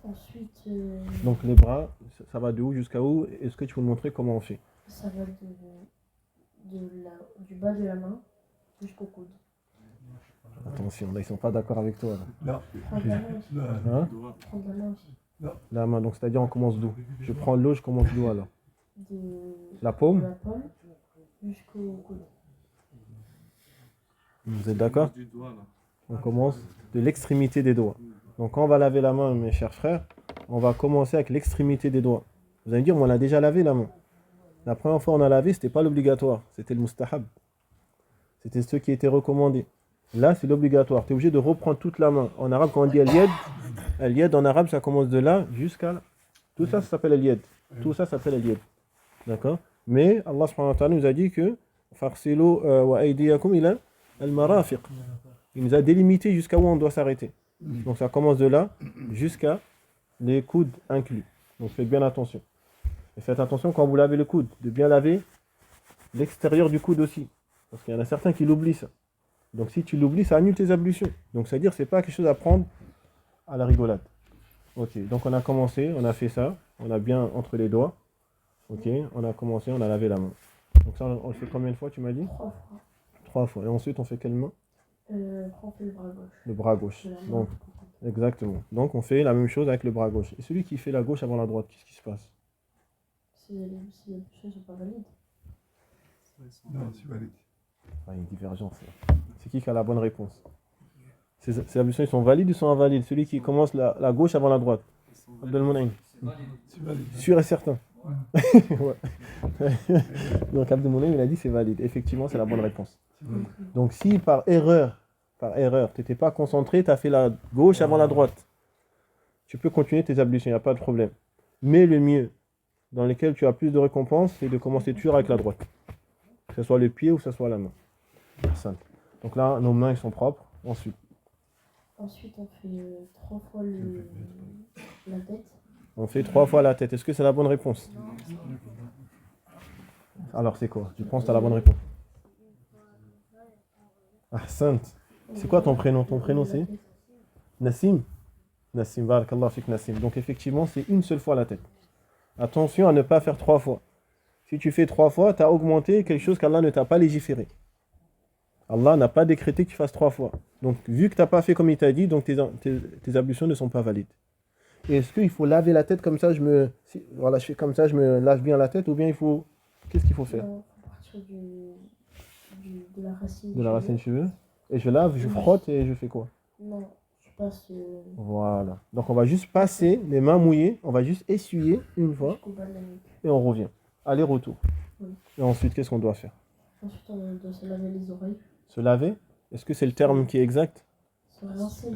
Ensuite, Donc les bras, ça va de où jusqu'à où? Est-ce que tu peux me montrer comment on fait? ça va du bas de la main jusqu'au coude. Attention, là ils sont pas d'accord avec toi. Là. Prendre la main aussi. Hein? Prendre la main aussi. La main, donc c'est-à-dire on commence d'où? Je prends l'eau, je commence d'où alors? De La paume? la paume jusqu'au coude. Vous êtes d'accord? On commence de l'extrémité des doigts. Donc quand on va laver la main, mes chers frères, on va commencer avec l'extrémité des doigts. Vous allez me dire, mais on a déjà lavé la main. La première fois on a lavé, c'était pas l'obligatoire, c'était le mustahab. C'était ce qui était recommandé. Là, c'est l'obligatoire. Tu es obligé de reprendre toute la main. En arabe, quand on dit al-yad en arabe, ça commence de là jusqu'à là. Tout ça, ça s'appelle al-yad. Tout ça s'appelle al-yad. D'accord? Mais Allah subhanahu wa ta'ala nous a dit que farsilu wa aydiyakum ila al-marafiq. Il nous a délimité jusqu'à où on doit s'arrêter. Donc ça commence de là jusqu'à les coudes inclus. Donc faites bien attention. Et faites attention quand vous lavez le coude, de bien laver l'extérieur du coude aussi. Parce qu'il y en a certains qui l'oublient ça. Donc si tu l'oublies, ça annule tes ablutions. Donc c'est-à-dire que c'est pas quelque chose à prendre à la rigolade. Ok, donc on a commencé, on a fait ça, on a bien entre les doigts. Ok, on a commencé, on a lavé la main. Donc ça, on le fait combien de fois, tu m'as dit? 3 fois. 3 fois. Et ensuite, on fait quelle main? On fait le bras gauche. Le bras gauche. Donc, exactement. Donc on fait la même chose avec le bras gauche. Et celui qui fait la gauche avant la droite, qu'est-ce qui se passe? Si les ablutions ne sont pas valides. Non, c'est valide. Ah, il y a une divergence là. C'est qui a la bonne réponse? Ces ablutions, ils sont valides ou sont invalides? Celui qui commence la gauche avant la droite. Abdelmonaïm. C'est valide. Sûr et certain. Ouais. Donc Abdelmonaïm, il a dit c'est valide. Effectivement, c'est la bonne réponse. Donc si par erreur, tu n'étais pas concentré, tu as fait la gauche avant la droite, tu peux continuer tes ablutions, il n'y a pas de problème. Mais le mieux, dans lequel tu as plus de récompenses, c'est de commencer toujours avec la droite. Que ce soit le pied ou que ce soit la main. Simple. Donc là, nos mains, ils sont propres. Ensuite, on fait 3 fois la tête. on fait 3 fois la tête. Est-ce que c'est la bonne réponse? Alors c'est quoi? Tu penses que tu as la bonne réponse? Ah, sainte. C'est quoi ton prénom? Ton prénom c'est Nassim? Nassim, barakallah fik Nassim. Donc effectivement, c'est une seule fois la tête. Attention à ne pas faire 3 fois. Si tu fais 3 fois, tu as augmenté quelque chose qu'Allah ne t'a pas légiféré. Allah n'a pas décrété que tu fasses 3 fois. Donc, vu que tu n'as pas fait comme il t'a dit, donc tes ablutions ne sont pas valides. Et est-ce qu'il faut laver la tête comme ça, voilà, je fais comme ça, je me lave bien la tête, ou bien il faut... Qu'est-ce qu'il faut faire? Il faut partir de la racine. De la racine cheveux. Et je lave, je frotte et je fais quoi? Non, je passe... Voilà. Donc, on va juste passer les mains mouillées, on va juste essuyer une fois, et on revient. Aller-retour. Oui. Et ensuite, qu'est-ce qu'on doit faire? Ensuite, on doit se laver les oreilles. Se laver? Est-ce que c'est le terme qui est exact? Se rincer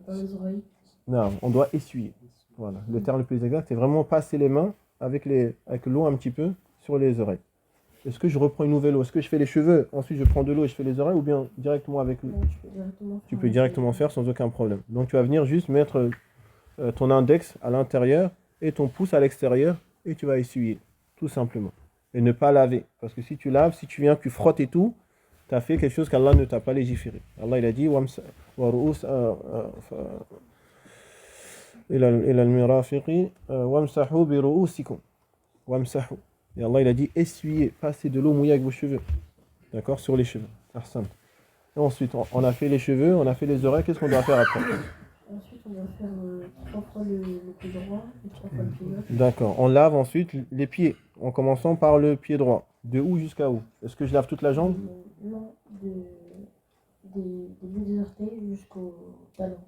dans les oreilles. Non, on doit essuyer. Voilà. Le terme le plus exact, c'est vraiment passer les mains avec l'eau un petit peu sur les oreilles. Est-ce que je reprends une nouvelle eau? Est-ce que je fais les cheveux, ensuite je prends de l'eau et je fais les oreilles, ou bien directement avec l'eau? Tu peux directement faire sans aucun problème. Donc tu vas venir juste mettre ton index à l'intérieur et ton pouce à l'extérieur et tu vas essuyer, tout simplement. Et ne pas laver. Parce que si tu laves, si tu viens, tu frottes et tout, tu as fait quelque chose qu'Allah ne t'a pas légiféré. Allah il a dit إلى المرافق وامسحوا برؤوسكم وامسحوا. Et Allah il a dit essuyez, passez de l'eau mouillée avec vos cheveux. D'accord? Sur les cheveux. Ahsan. Et ensuite, on a fait les cheveux, on a fait les oreilles, qu'est-ce qu'on doit faire après? Ensuite, on doit faire 3 fois le pied droit et 3 fois le pied gauche. D'accord. On lave ensuite les pieds, en commençant par le pied droit. De où jusqu'à où? Est-ce que je lave toute la jambe? Non, des bouts des orteils jusqu'au talon.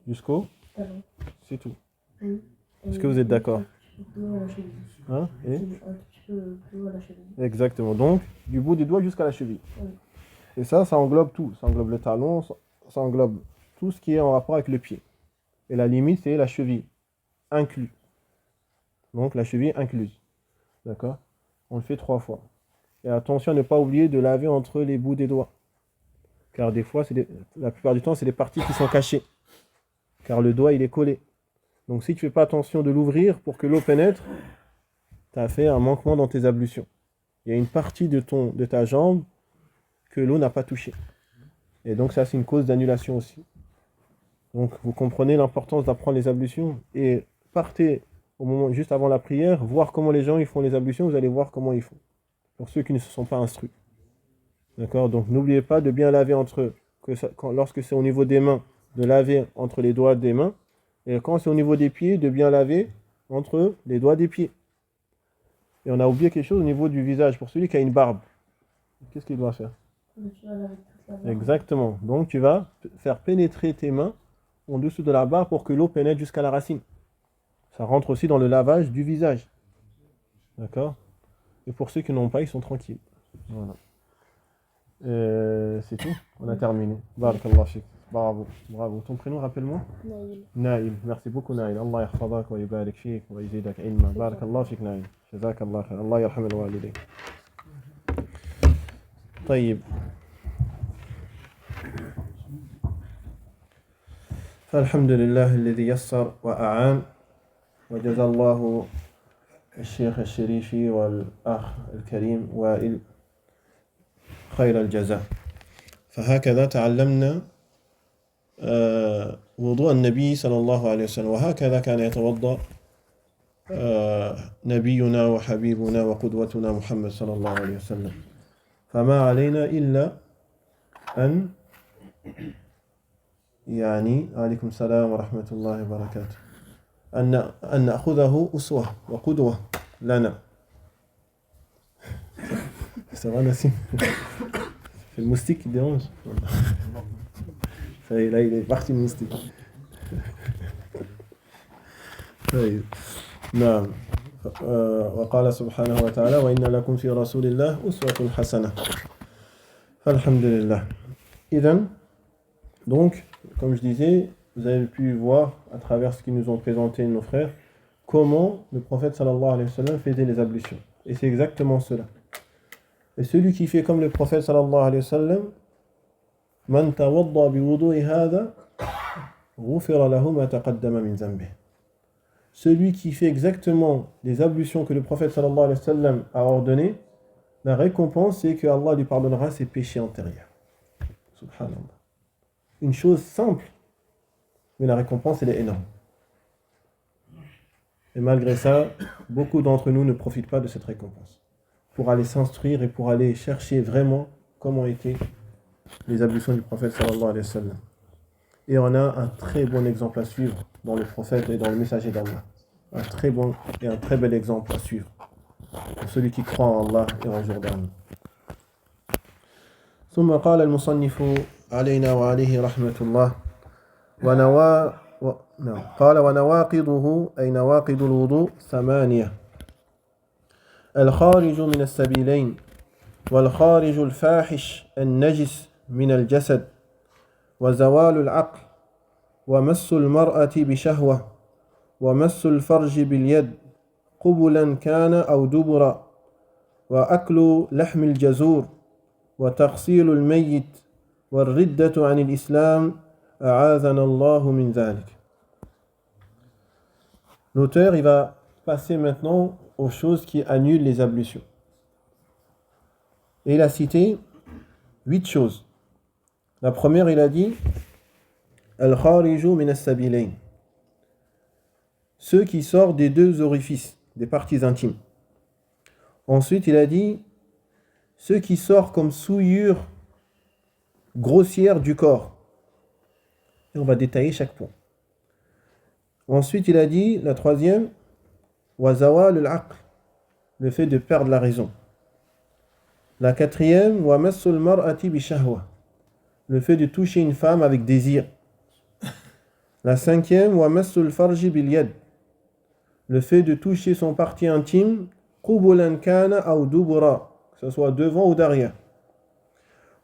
Jusqu'au? Talon. C'est tout. Oui. Est-ce que vous êtes d'accord? Un petit peu plus haut à la cheville. Hein? Et? Un petit peu plus haut à la cheville. Exactement. Donc, du bout des doigts jusqu'à la cheville. Oui. Et ça englobe tout. Ça englobe le talon, ça englobe tout ce qui est en rapport avec le pied. Et la limite, c'est la cheville, inclus. Donc, la cheville incluse. D'accord? On le fait 3 fois. Et attention à ne pas oublier de laver entre les bouts des doigts. Car des fois, la plupart du temps, c'est des parties qui sont cachées. Car le doigt, il est collé. Donc, si tu ne fais pas attention de l'ouvrir pour que l'eau pénètre, tu as fait un manquement dans tes ablutions. Il y a une partie de ta jambe que l'eau n'a pas touchée. Et donc, ça, c'est une cause d'annulation aussi. Donc vous comprenez l'importance d'apprendre les ablutions et partez au moment juste avant la prière, voir comment les gens ils font les ablutions, vous allez voir comment ils font. Pour ceux qui ne se sont pas instruits. D'accord? Donc n'oubliez pas de bien laver entre eux. Lorsque c'est au niveau des mains, de laver entre les doigts des mains. Et quand c'est au niveau des pieds, de bien laver entre les doigts des pieds. Et on a oublié quelque chose au niveau du visage. Pour celui qui a une barbe, qu'est-ce qu'il doit faire? Exactement. Donc tu vas faire pénétrer tes mains en dessous de la barbe pour que l'eau pénètre jusqu'à la racine. Ça rentre aussi dans le lavage du visage. D'accord? Et pour ceux qui n'ont pas, ils sont tranquilles. Voilà. C'est tout. On a terminé. Barakallah fik. Bravo. Bravo. Ton prénom, rappelle-moi? Naïl. Naïl. Merci beaucoup, Naïl. Allah yahfadak wa yubarik fik wa yazidak ilma. Barakallah fik, Naïl. Jazakallah khair. Allah yarham al-walidayn. طيب. فالحمد لله الذي يسر وأعان وجزا الله الشيخ الشريفي والأخ الكريم وائل خير الجزاء. فهكذا تعلمنا وضوء النبي صلى الله عليه وسلم وهكذا كان يتوضأ نبينا وحبيبنا وقدوتنا محمد صلى الله عليه وسلم. فما علينا إلا أن عليكم السلام ورحمة الله وبركاته أن نأخذه أسوة وقدوة لنا. Ça va, Nassim? C'est le moustique qui dérange. Ça y est, là, il est parti, le moustique. نعم. وقال سبحانه وتعالى وإن لكم في رسول الله أسوة حسنة. فالحمد لله. إذن, donc, comme je disais, vous avez pu voir à travers ce qu'ils nous ont présenté nos frères comment le prophète sallallahu alayhi wa sallam faisait les ablutions. Et c'est exactement cela. Et celui qui fait comme le prophète sallallahu alayhi wa sallam, man tawadda bi wudu'i hadha ghufira lahu ma taqaddama min dhanbihi. Celui qui fait exactement les ablutions que le prophète sallallahu alayhi wa sallam a ordonnées, la récompense c'est que Allah lui pardonnera ses péchés antérieurs. Subhanallah. Une chose simple, mais la récompense elle est énorme. Et malgré ça, beaucoup d'entre nous ne profitent pas de cette récompense. Pour aller s'instruire et pour aller chercher vraiment comment étaient les ablutions du prophète sallallahu alayhi wa sallam. Et on a un très bon exemple à suivre dans le prophète et dans le messager d'Allah. Un très bon et un très bel exemple à suivre pour celui qui croit en Allah et en jour dernier. ثم قال المصنف علينا وعليه رحمة الله قال ونواقضه أي نواقض الوضوء 8 الخارج من السبيلين والخارج الفاحش النجس من الجسد وزوال العقل ومس المرأة بشهوة ومس الفرج باليد قبلا كان أو دبرا وأكل لحم الجزور وتغسيل الميت والردة عن الإسلام أعاذنا الله من ذلك. L'auteur il va passer maintenant aux choses qui annulent les ablutions. Et il a cité 8 choses. La première, il a dit Al-Khariju min as-sabilayn. Ceux qui sortent des 2 orifices, des parties intimes. Ensuite, il a dit ceux qui sortent comme souillure grossière du corps. Et on va détailler chaque point. Ensuite, il a dit, la troisième, wa zawal al-aql, le fait de perdre la raison. La quatrième, wa massul mar'ati bi shahwa, le fait de toucher une femme avec désir. La cinquième, wa massul farji bil yad, le fait de toucher son partie intime, qubulan kana aw dubura, que ce soit devant ou derrière.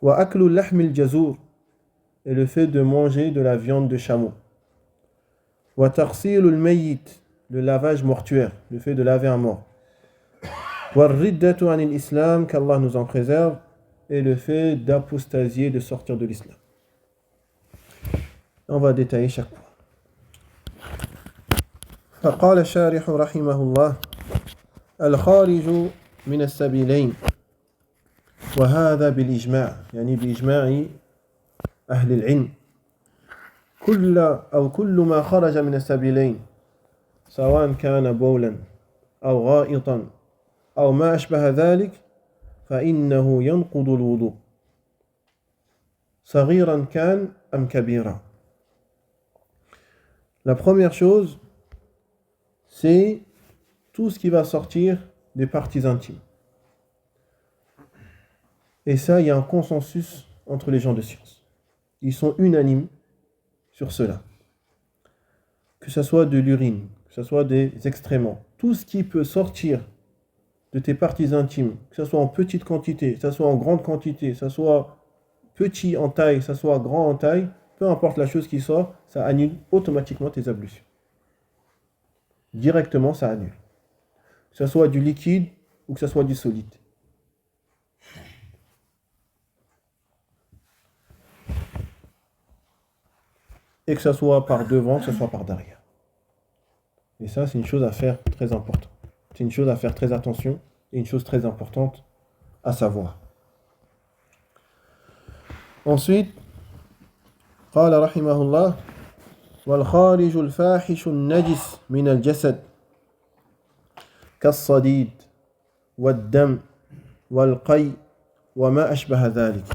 Wa aklu lahm al-jazur, et le fait de manger de la viande de chameau. Wa taghsil al-mayyit, le lavage mortuaire, le fait de laver un mort. Wa riddatu an al-islam, qu'Allah nous en préserve, et le fait d'apostasier, de sortir de l'islam. On va détailler chaque point. فقال الشارح رحمه الله الخارج من السبيلين وهذا بالإجماع يعني بإجماع أهل العلم كل ما خرج من السبيلين سواء كان بولا أو غائطا أو ما أشبه ذلك فإنه ينقض الوضوء صغيرا كان أم كبيرا. La première chose, c'est tout ce qui va sortir des parties intimes. Et ça, il y a un consensus entre les gens de science. Ils sont unanimes sur cela. Que ce soit de l'urine, que ce soit des excréments, tout ce qui peut sortir de tes parties intimes, que ce soit en petite quantité, que ce soit en grande quantité, que ce soit petit en taille, que ce soit grand en taille, peu importe la chose qui sort, ça annule automatiquement tes ablutions. Directement, ça annule. Que ce soit du liquide ou que ce soit du solide. Et que ce soit par devant, que ce soit par derrière. Et ça, c'est une chose à faire très importante. C'est une chose à faire très attention et une chose très importante à savoir. Ensuite, قال رحمه الله والخارج الفاحش النجس من الجسد كالصديد والدم والقي وما أشبه ذلك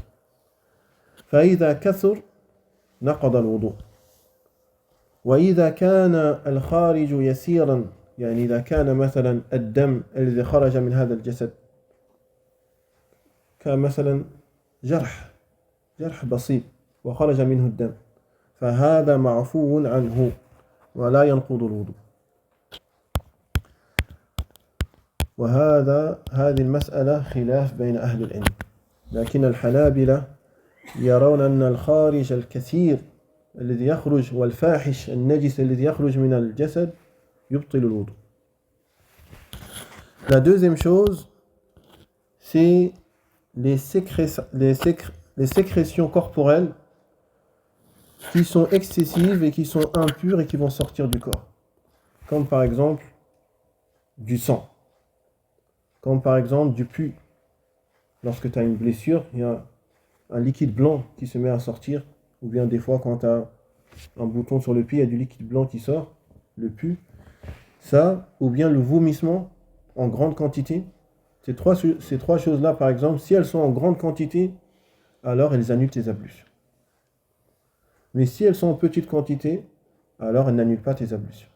فإذا كثر نقض الوضوء وإذا كان الخارج يسيرا يعني إذا كان مثلا الدم الذي خرج من هذا الجسد كمثلا جرح بسيط وخرج منه الدم فهذا معفو عنه ولا ينقض الوضوء. هذه المسألة خلاف بين أهل العلم لكن الحنابلة يرون أن الخارج الكثير الذي يخرج والفاحش النجس الذي يخرج من الجسد يبطل الوضوء. La deuxième chose, c'est les sécrétions corporelles qui sont excessives et qui sont impures et qui vont sortir du corps. Comme par exemple du sang. Comme par exemple du pus. Lorsque tu as une blessure, il y a un liquide blanc qui se met à sortir. Ou bien des fois quand tu as un bouton sur le pied, il y a du liquide blanc qui sort, le pus. Ça, ou bien le vomissement en grande quantité. Ces trois choses-là, par exemple, si elles sont en grande quantité, alors elles annulent tes ablutions. Mais si elles sont en petite quantité, alors elles n'annulent pas tes ablutions.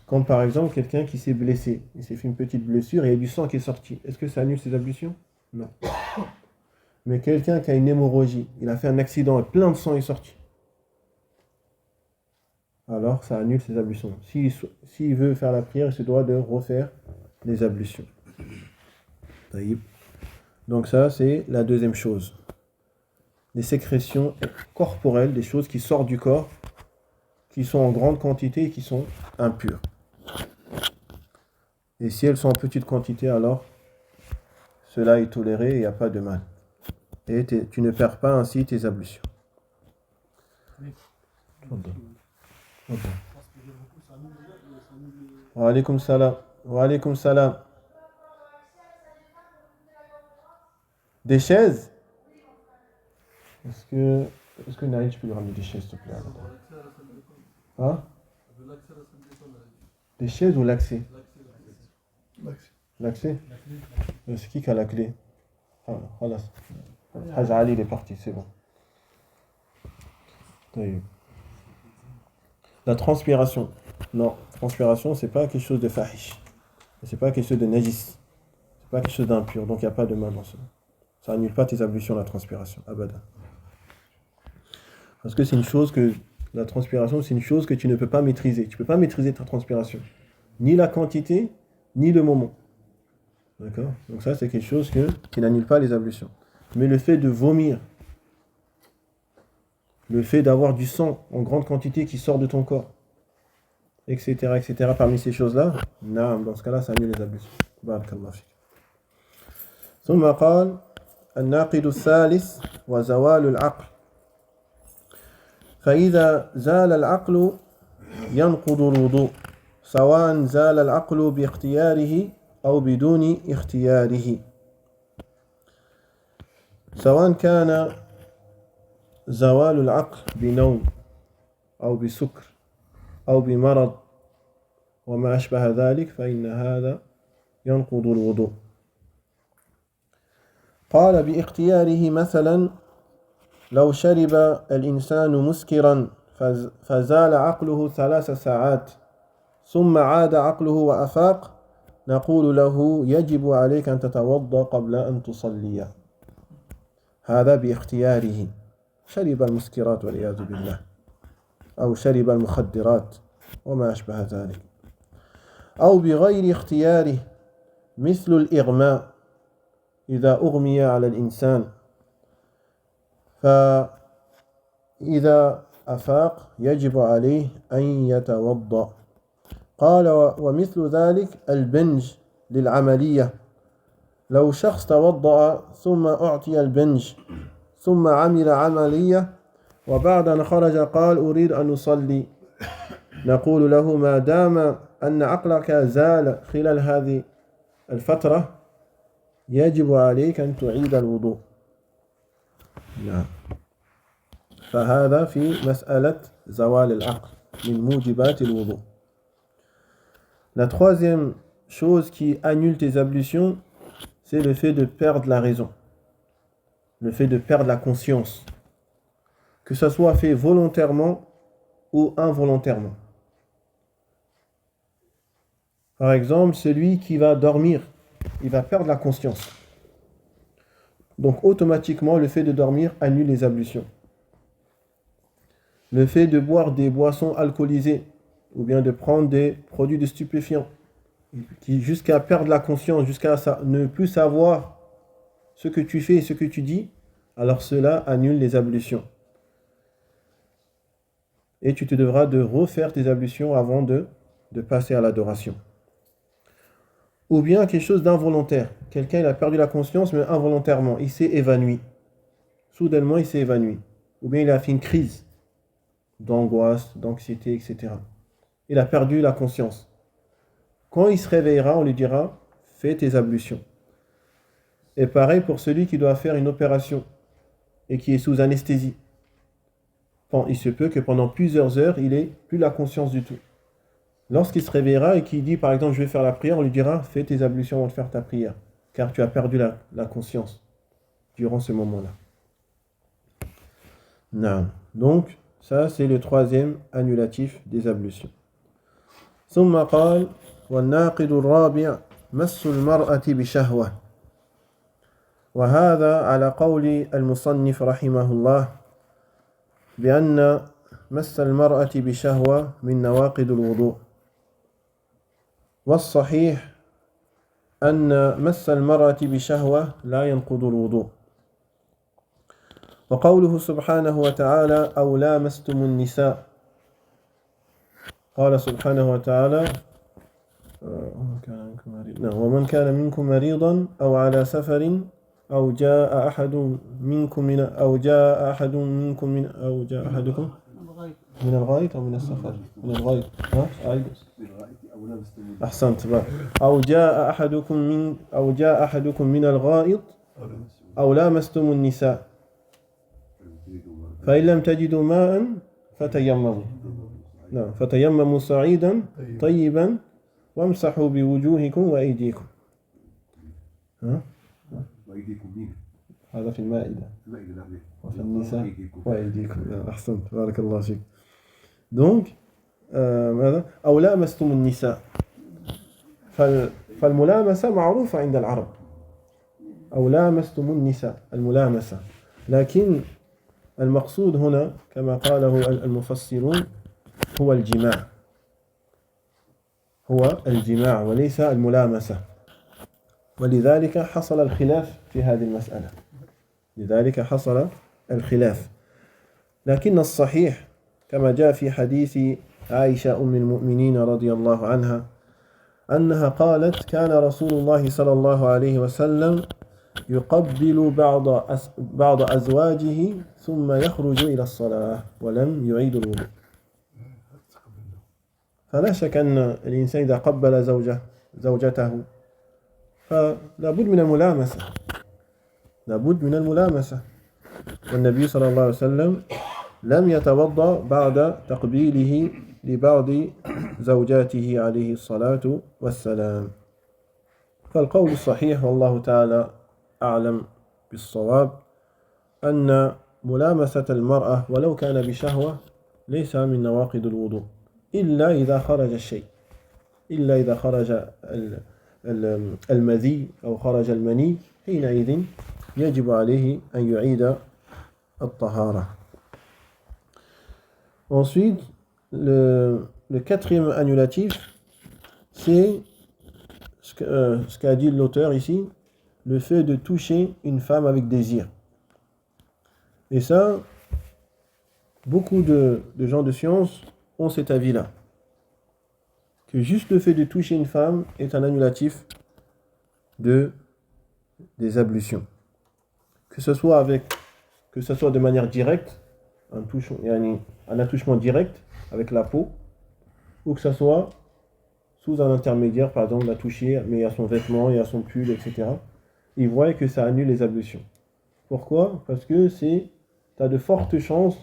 Comme par exemple quelqu'un qui s'est blessé, il s'est fait une petite blessure et il y a du sang qui est sorti. Est-ce que ça annule ses ablutions? Non. Mais quelqu'un qui a une hémorragie, il a fait un accident et plein de sang est sorti. Alors ça annule ses ablutions. S'il veut faire la prière, il se doit de refaire les ablutions. Donc ça, c'est la deuxième chose. Les sécrétions corporelles, des choses qui sortent du corps, qui sont en grande quantité et qui sont impures. Et si elles sont en petite quantité, alors cela est toléré et il n'y a pas de mal. Et tu ne perds pas ainsi tes ablutions. Wa alaykum salam. Wa alaykum salam. Des chaises? Est-ce que Naïd, tu peux lui ramener des chaises, s'il te plaît? Hein? Des chaises ou l'accès? L'accès? C'est qui a la clé? Ah, voilà. Haj Ali, il est parti, c'est bon. La transpiration. Non, transpiration, c'est pas quelque chose de fahish. C'est pas quelque chose de najis. C'est pas quelque chose d'impur. Donc il n'y a pas de mal dans ça. Ça annule pas tes ablutions, la transpiration. Abada. Parce que c'est une chose que. La transpiration, c'est une chose que tu ne peux pas maîtriser. Tu ne peux pas maîtriser ta transpiration. Ni la quantité, ni le moment. D'accord? Donc ça, c'est quelque chose qui n'annule pas les ablutions. Mais le fait de vomir, le fait d'avoir du sang en grande quantité qui sort de ton corps, etc., parmi ces choses-là, dans ce cas-là, ça annule les ablutions. Barakallahu fik. ثم قال الناقض الثالث وزوال العقل فإذا زال العقل ينقض الوضوء سواء زال العقل باختياره أو بدون اختياره سواء كان زوال العقل بنوم أو بسكر أو بمرض وما أشبه ذلك فإن هذا ينقض الوضوء. قال باختياره مثلا لو شرب الإنسان مسكرا فزال عقله 3 ساعات ثم عاد عقله وأفاق نقول له يجب عليك أن تتوضأ قبل أن تصلي. هذا باختياره، شرب المسكرات والعياذ بالله أو شرب المخدرات وما أشبه ذلك. أو بغير اختياره مثل الإغماء، إذا أغمي على الإنسان فإذا أفاق يجب عليه أن يتوضأ. قال ومثل ذلك البنج للعملية، لو شخص توضأ ثم أعطي البنج ثم عمل عملية وبعد أن خرج قال أريد أن أصلي، نقول له ما دام أن عقلك زال خلال هذه الفترة يجب عليك أن تعيد الوضوء. نعم. فهذا في مسألة زوال العقل من موجبات الوضوء. La troisième chose qui annule tes ablutions, c'est le fait de perdre la raison, le fait de perdre la conscience, que ce soit fait volontairement ou involontairement. Par exemple, celui qui va dormir, il va perdre la conscience. Donc automatiquement, le fait de dormir annule les ablutions. Le fait de boire des boissons alcoolisées ou bien de prendre des produits de stupéfiants qui jusqu'à perdre la conscience, jusqu'à ne plus savoir ce que tu fais et ce que tu dis, alors cela annule les ablutions. Et tu te devras de refaire tes ablutions avant de passer à l'adoration. Ou bien quelque chose d'involontaire. Quelqu'un il a perdu la conscience mais involontairement, il s'est évanoui. Soudainement il s'est évanoui. Ou bien il a fait une crise d'angoisse, d'anxiété, etc. Il a perdu la conscience. Quand il se réveillera, on lui dira fais tes ablutions. Et pareil pour celui qui doit faire une opération et qui est sous anesthésie. Bon, il se peut que pendant plusieurs heures, il n'ait plus la conscience du tout. Lorsqu'il se réveillera et qu'il dit par exemple je vais faire la prière, on lui dira fais tes ablutions avant de faire ta prière, car tu as perdu la conscience durant ce moment-là. Non. Donc, ça c'est le troisième annulatif des ablutions. ثم قال والناقض الرابع مس المرأة بشهوة، وهذا على قول المصنف رحمه الله بأن مس المرأة بشهوة من نواقض الوضوء، والصحيح أن مس المرأة بشهوة لا ينقض الوضوء. وقوله سبحانه وتعالى أو لامستم النساء، قال سبحانه وتعالى ومن كان منكم مريضا أو على سفر أو جاء أحدكم من الغائط أو من السفر من الغائط أحسنت بقى. أو جاء أحدكم من الغائط أو لامستم النساء فإن لم تجدوا ماء فتيمموا صعيدا طيبا وامسحوا بوجوهكم وأيديكم. هذا في المائدة وفي النساء وأيديكم. أحسنت بارك الله فيك. Donc ماذا أو لامستم النساء، فالملامسة معروفة عند العرب، أو لامستم النساء الملامسة، لكن المقصود هنا كما قاله المفسرون هو الجماع وليس الملامسة، ولذلك حصل الخلاف في هذه المسألة، لكن الصحيح كما جاء في حديث عائشة أم المؤمنين رضي الله عنها أنها قالت كان رسول الله صلى الله عليه وسلم يقبل بعض أزواجه ثم يخرج إلى الصلاة ولم يعيد الوضوء. فلا شك أن الإنسان إذا قبل زوجته فلا بد من الملامسة، والنبي صلى الله عليه وسلم لم يتوضأ بعد تقبيله لبعض زوجاته عليه الصلاة والسلام. فالقول الصحيح والله تعالى أعلم بالصواب أن ملامسة المرأة ولو كان بشهوة ليس من نواقض الوضوء إلا إذا خرج الشيء، إلا إذا خرج المذي أو خرج المني، حينئذ يجب عليه أن يعيد الطهارة. Ensuite, le quatrième annulatif, c'est ce qu'a dit l'auteur ici, le fait de toucher une femme avec désir. Et ça, beaucoup de gens de science ont cet avis-là, que juste le fait de toucher une femme est un annulatif des ablutions. Que ce soit de manière directe, un attouchement direct avec la peau, ou que ce soit sous un intermédiaire, par exemple, la toucher, mais il y a son vêtement, il y a son pull, etc. Ils voient que ça annule les ablutions. Pourquoi? Parce que tu as de fortes chances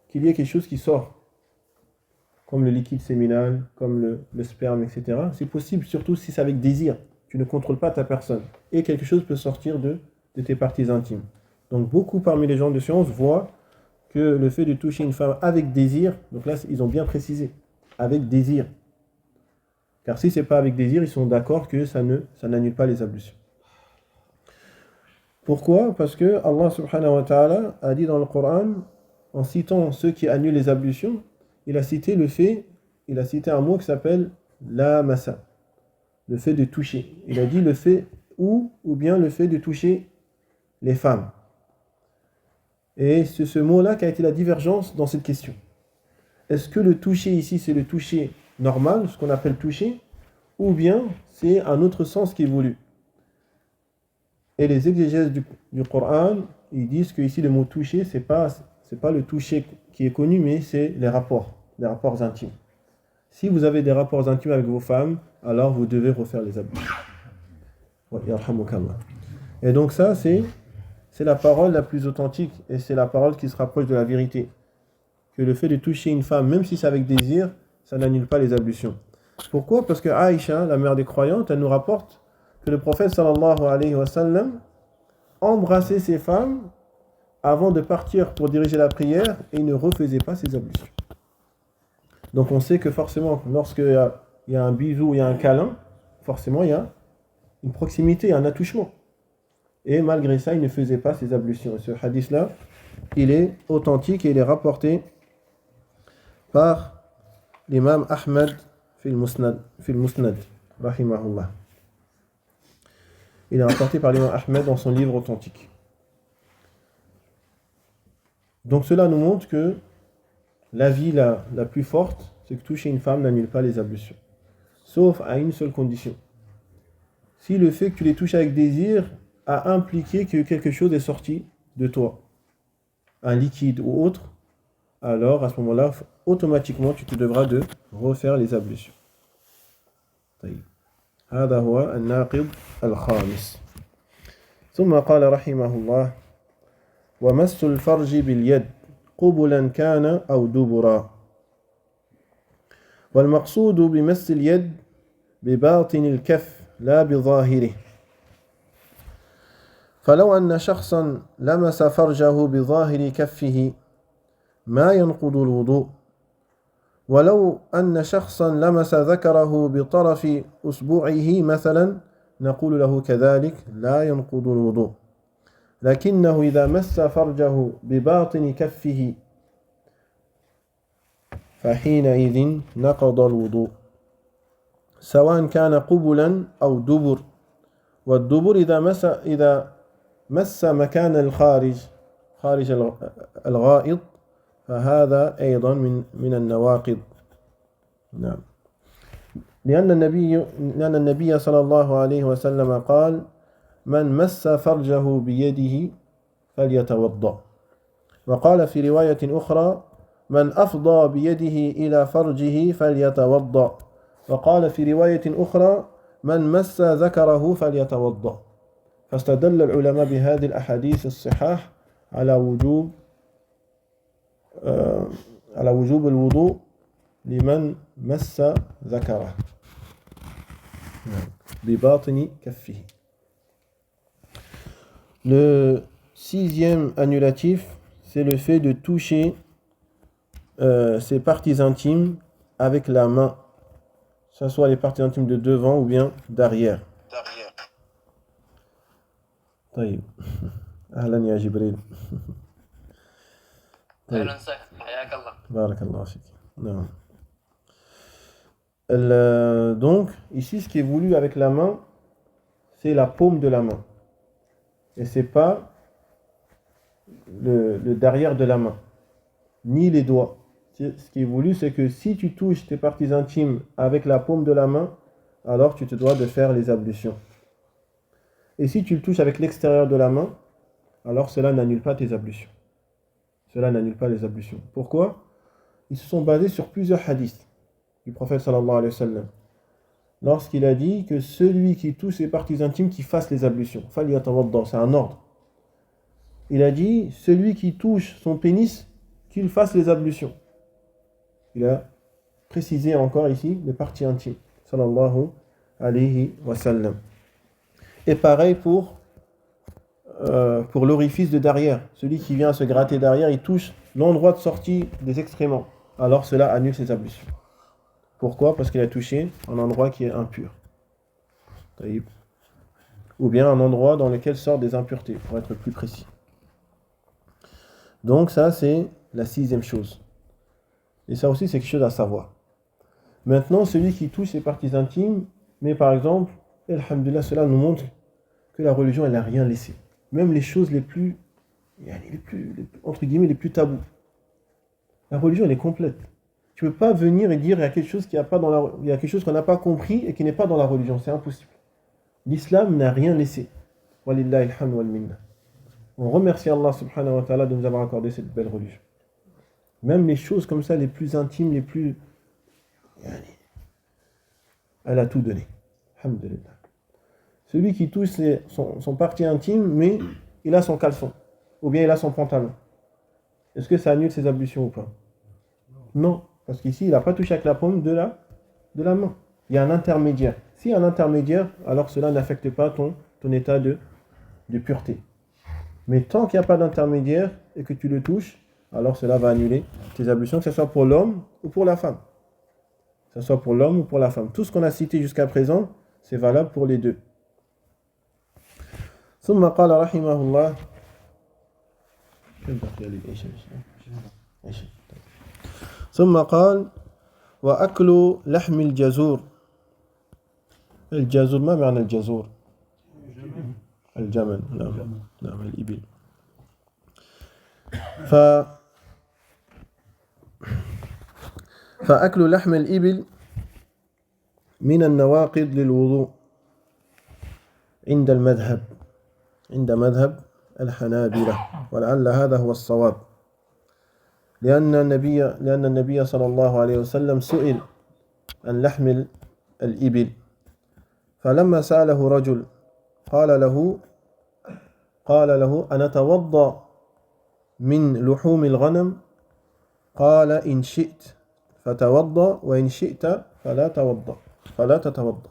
qu'il y ait quelque chose qui sort, comme le liquide séminal, comme le sperme, etc. C'est possible, surtout si c'est avec désir. Tu ne contrôles pas ta personne. Et quelque chose peut sortir de tes parties intimes. Donc beaucoup parmi les gens de science voient que le fait de toucher une femme avec désir, donc là ils ont bien précisé, avec désir. Car si c'est pas avec désir, ils sont d'accord que ça n'annule pas les ablutions. Pourquoi? Parce que Allah subhanahu wa ta'ala a dit dans le Coran, en citant ceux qui annulent les ablutions, il a cité un mot qui s'appelle la massa, le fait de toucher. Il a dit le fait ou bien le fait de toucher les femmes. Et c'est ce mot-là qui a été la divergence dans cette question. Est-ce que le toucher ici, c'est le toucher normal, ce qu'on appelle toucher, ou bien c'est un autre sens qui est voulu? Et les exégèses du Coran, ils disent que ici le mot toucher, c'est pas le toucher qui est connu, mais c'est les rapports intimes. Si vous avez des rapports intimes avec vos femmes, alors vous devez refaire les ablutions. Et donc ça, c'est la parole la plus authentique et c'est la parole qui se rapproche de la vérité. Que le fait de toucher une femme, même si c'est avec désir, ça n'annule pas les ablutions. Pourquoi? Parce que Aïcha, la mère des croyantes, elle nous rapporte que le prophète sallallahu alayhi wa sallam embrassait ses femmes avant de partir pour diriger la prière et il ne refaisait pas ses ablutions. Donc on sait que forcément, lorsqu'il y a un bisou, il y a un câlin, forcément il y a une proximité, un attouchement. Et malgré ça, il ne faisait pas ses ablutions. Et ce hadith-là, il est authentique et il est rapporté par l'imam Ahmad fil Musnad, rahimahullah. Il est rapporté par l'imam Ahmad dans son livre authentique. Donc cela nous montre que l'avis la plus forte, c'est que toucher une femme n'annule pas les ablutions. Sauf à une seule condition. Si le fait que tu les touches avec désir a impliqué que quelque chose est sorti de toi, un liquide ou autre, alors à ce moment-là, automatiquement, tu te devras de refaire les ablutions. هذا هو الناقض الخامس. ثم قال رحمه الله: ومس الفرج باليد قبلا كان أو دبرا. والمقصود بمس اليد بباطن الكف لا بظاهره. فلو أن شخصا لمس فرجه بظاهر كفه ما ينقض الوضوء، ولو أن شخصا لمس ذكره بطرف أصبعه مثلا نقول له كذلك لا ينقض الوضوء، لكنه إذا مس فرجه بباطن كفه فحينئذ نقض الوضوء، سواء كان قبلا أو دبر. والدبر إذا مس مكان خارج الغائط فهذا أيضا من النواقض. نعم. لأن النبي صلى الله عليه وسلم قال: من مس فرجه بيده فليتوضأ. وقال في رواية أخرى: من أفضى بيده إلى فرجه فليتوضأ. وقال في رواية أخرى: من مس ذكره فليتوضأ. فاستدل العلماء بهذه الأحاديث الصحاح على وجوب على وجوب الوضوء لمن مس ذكره بباطن كفه. Le sixième annulatif, c'est le fait de toucher ses parties intimes avec la main, que ce soit les parties intimes de devant ou bien d'arrière. طيب أهلا يا جبريل. طيب. أهلا وسهلا حياك الله. بارك الله فيك. Non. Donc, ici, ce qui est voulu avec la main, c'est la paume de la main. Et c'est pas le derrière de la main, ni les doigts. Ce qui est voulu, c'est que si tu touches tes parties intimes avec la paume de la main, alors tu te dois de faire les ablutions. Et si tu le touches avec l'extérieur de la main, alors cela n'annule pas tes ablutions. Cela n'annule pas les ablutions. Pourquoi? Ils se sont basés sur plusieurs hadiths du prophète sallallahu alayhi wa sallam, lorsqu'il a dit que celui qui touche ses parties intimes, qui fasse les ablutions. C'est un ordre. Il a dit, celui qui touche son pénis, qu'il fasse les ablutions. Il a précisé encore ici les parties intimes. Sallallahu alayhi wa sallam. Et pareil pour l'orifice de derrière. Celui qui vient se gratter derrière, il touche l'endroit de sortie des excréments. Alors cela annule ses ablutions. Pourquoi? Parce qu'il a touché un endroit qui est impur. Ou bien un endroit dans lequel sortent des impuretés, pour être plus précis. Donc ça, c'est la sixième chose. Et ça aussi, c'est quelque chose à savoir. Maintenant, celui qui touche ses parties intimes, mais par exemple, alhamdulillah, cela nous montre que la religion, elle n'a rien laissé. Même les choses les plus entre guillemets, les plus tabous. La religion, elle est complète. Tu ne peux pas venir et dire il y a quelque chose qu'il y a pas il y a quelque chose qu'on n'a pas compris et qui n'est pas dans la religion. C'est impossible. L'islam n'a rien laissé. Walillahi alhamd wal minna. On remercie Allah subhanahu wa ta'ala de nous avoir accordé cette belle religion. Même les choses comme ça, les plus intimes, les plus... Elle a tout donné. Alhamdulillah. Celui qui touche son partie intime, mais il a son caleçon. Ou bien il a son pantalon. Est-ce que ça annule ses ablutions ou pas? Non. Parce qu'ici, il n'a pas touché avec la paume de la main. Il y a un intermédiaire. S'il y a un intermédiaire, alors cela n'affecte pas ton état de pureté. Mais tant qu'il n'y a pas d'intermédiaire et que tu le touches, alors cela va annuler tes ablutions, que ce soit pour l'homme ou pour la femme. Que ce soit pour l'homme ou pour la femme. Tout ce qu'on a cité jusqu'à présent, c'est valable pour les deux. ثم قال رحمه الله ثم قال وأكل لحم الجزور. الجزور ما معنى الجزور؟ الجمل. نعم الإبل. فأكل لحم الإبل من النواقض للوضوء عند مذهب الحنابلة، ولعل هذا هو الصواب، لأن النبي صلى الله عليه وسلم سئل عن لحم الإبل، فلما سأله رجل قال له أنا أتوضأ من لحوم الغنم؟ قال إن شئت فتوضأ وإن شئت فلا تتوضأ.